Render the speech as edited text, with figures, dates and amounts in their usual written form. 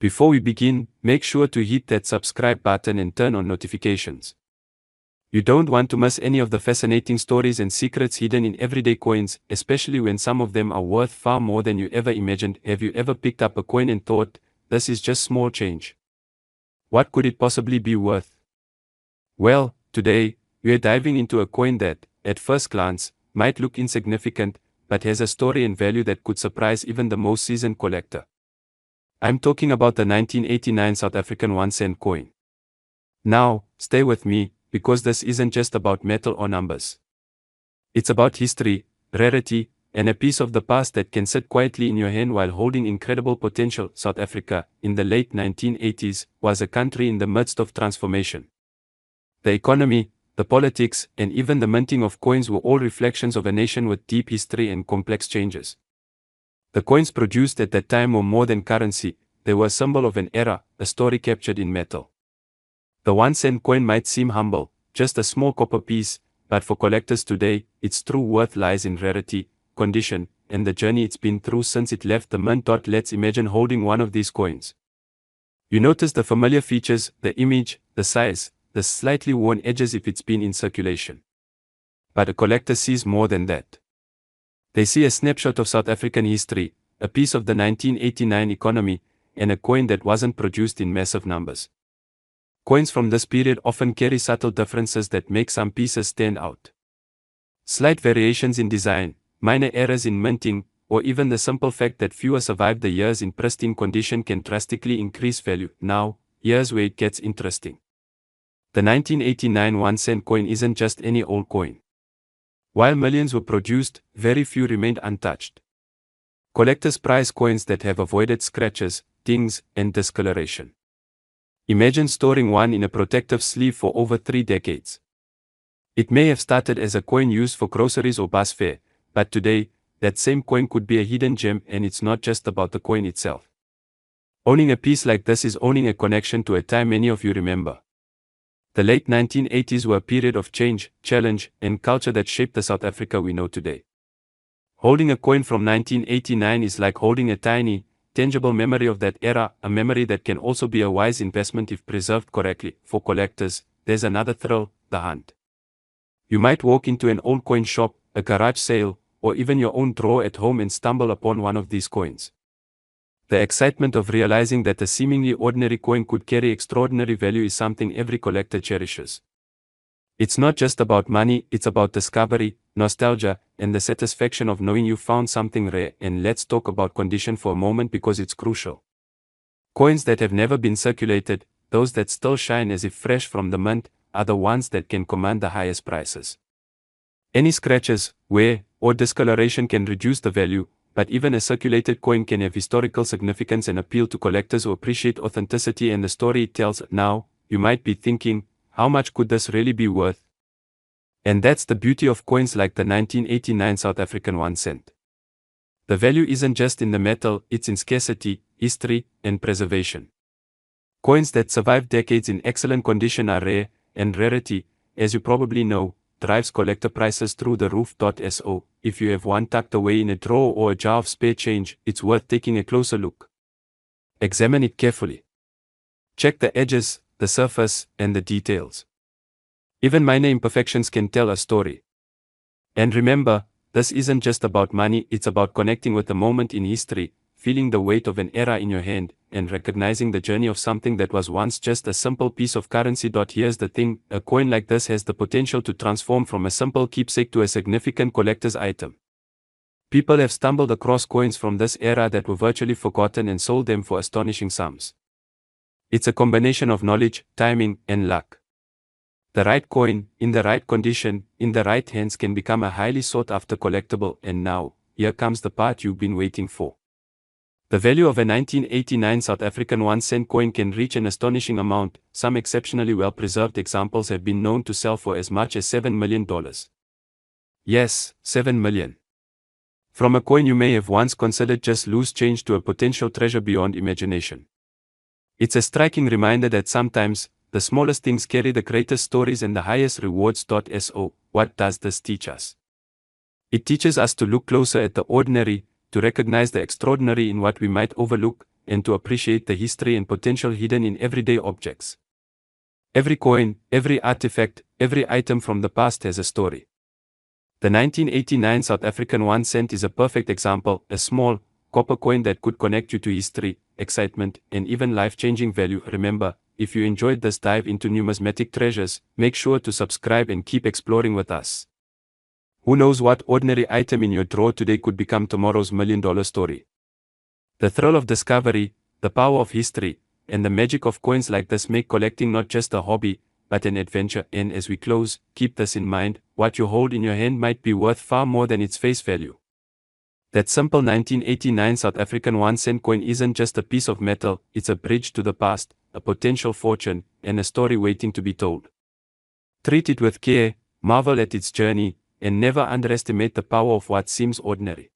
Before we begin, make sure to hit that subscribe button and turn on notifications. You don't want to miss any of the fascinating stories and secrets hidden in everyday coins, especially when some of them are worth far more than you ever imagined. Have you ever picked up a coin and thought, this is just small change? What could it possibly be worth? Well, today, we are diving into a coin that, at first glance, might look insignificant, but has a story and value that could surprise even the most seasoned collector. I'm talking about the 1989 South African 1-cent coin. Now, stay with me, because this isn't just about metal or numbers. It's about history, rarity, and a piece of the past that can sit quietly in your hand while holding incredible potential. South Africa, in the late 1980s, was a country in the midst of transformation. The economy, the politics, and even the minting of coins were all reflections of a nation with deep history and complex changes. The coins produced at that time were more than currency, they were a symbol of an era, a story captured in metal. The 1-cent coin might seem humble, just a small copper piece, but for collectors today, its true worth lies in rarity, condition, and the journey it's been through since it left the mint. Let's imagine holding one of these coins. You notice the familiar features, the image, the size, the slightly worn edges if it's been in circulation. But a collector sees more than that. They see a snapshot of South African history, a piece of the 1989 economy, and a coin that wasn't produced in massive numbers. Coins from this period often carry subtle differences that make some pieces stand out. Slight variations in design, minor errors in minting, or even the simple fact that fewer survived the years in pristine condition can drastically increase value. Now, here's where it gets interesting. The 1989 1-cent coin isn't just any old coin. While millions were produced, very few remained untouched. Collectors prize coins that have avoided scratches, dings, and discoloration. Imagine storing one in a protective sleeve for over 3 decades. It may have started as a coin used for groceries or bus fare, but today, that same coin could be a hidden gem, and it's not just about the coin itself. Owning a piece like this is owning a connection to a time many of you remember. The late 1980s were a period of change, challenge, and culture that shaped the South Africa we know today. Holding a coin from 1989 is like holding a tiny, tangible memory of that era, a memory that can also be a wise investment if preserved correctly. For collectors, there's another thrill, the hunt. You might walk into an old coin shop, a garage sale, or even your own drawer at home and stumble upon one of these coins. The excitement of realizing that a seemingly ordinary coin could carry extraordinary value is something every collector cherishes. It's not just about money, it's about discovery, nostalgia, and the satisfaction of knowing you found something rare. And let's talk about condition for a moment because it's crucial. Coins that have never been circulated, those that still shine as if fresh from the mint, are the ones that can command the highest prices. Any scratches, wear, or discoloration can reduce the value, but even a circulated coin can have historical significance and appeal to collectors who appreciate authenticity and the story it tells. Now, you might be thinking, how much could this really be worth? And that's the beauty of coins like the 1989 South African 1-cent. The value isn't just in the metal, it's in scarcity, history, and preservation. Coins that survive decades in excellent condition are rare, and rarity, as you probably know, drives collector prices through the roof. So, if you have one tucked away in a drawer or a jar of spare change, it's worth taking a closer look. Examine it carefully. Check the edges, the surface, and the details. Even minor imperfections can tell a story. And remember, this isn't just about money, it's about connecting with a moment in history, feeling the weight of an era in your hand, and recognizing the journey of something that was once just a simple piece of currency. Here's the thing, a coin like this has the potential to transform from a simple keepsake to a significant collector's item. People have stumbled across coins from this era that were virtually forgotten and sold them for astonishing sums. It's a combination of knowledge, timing, and luck. The right coin, in the right condition, in the right hands can become a highly sought-after collectible. And now, here comes the part you've been waiting for. The value of a 1989 South African 1-cent coin can reach an astonishing amount. Some exceptionally well-preserved examples have been known to sell for as much as $7 million. Yes, $7 million. From a coin you may have once considered just loose change to a potential treasure beyond imagination. It's a striking reminder that sometimes, the smallest things carry the greatest stories and the highest rewards. So, what does this teach us? It teaches us to look closer at the ordinary, to recognize the extraordinary in what we might overlook, and to appreciate the history and potential hidden in everyday objects. Every coin, every artifact, every item from the past has a story. The 1989 South African 1 cent is a perfect example, a small, copper coin that could connect you to history, excitement, and even life-changing value. Remember, if you enjoyed this dive into numismatic treasures, make sure to subscribe and keep exploring with us. Who knows what ordinary item in your drawer today could become tomorrow's million-dollar story? The thrill of discovery, the power of history, and the magic of coins like this make collecting not just a hobby, but an adventure. And as we close, keep this in mind, what you hold in your hand might be worth far more than its face value. That simple 1989 South African 1 cent coin isn't just a piece of metal, it's a bridge to the past, a potential fortune, and a story waiting to be told. Treat it with care, marvel at its journey, and never underestimate the power of what seems ordinary.